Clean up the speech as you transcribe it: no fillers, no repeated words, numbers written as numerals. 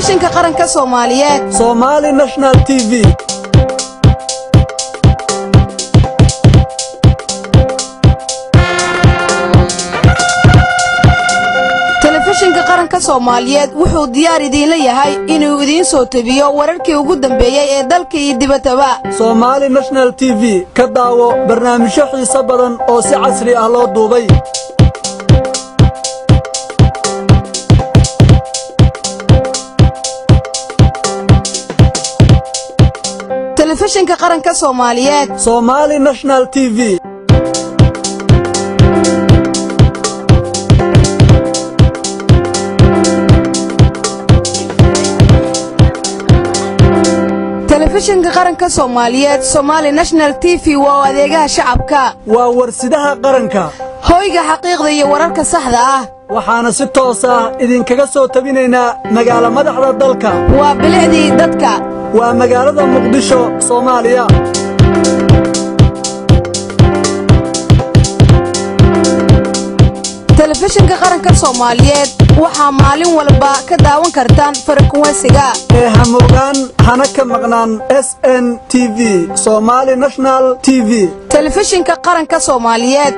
telefishinka qaranka Soomaaliyeed Somali National TV telefishinka qaranka Soomaaliyeed wuxuu diyaar idin leeyahay inuu idin soo tabiyo wararkii ugu dambeeyay ee dalka iyo dibadda. Somali National TV ka daawo barnaamijyo xiiso badan oo si casri ah loo duubay. telefishinka qaranka Soomaaliyeed Somali National TV telefishinka qaranka Soomaaliyeed Somali National TV waa adeegaha shacabka waa warsidaha qaranka hoyga xaqiiqda iyo wararka saxda ah waxaana si toos ah idinkaga soo tabinaynaa magaalada madaxda dalka waa bilicdii dadka waa magaalada Muqdisho Soomaaliya telefishinka qaranka Soomaaliyeed waxa maalin walba ka daawan kartaan farqoonsiga hamogaan hana ka maqnaan SN TV Somali National TV telefishinka qaranka Soomaaliyeed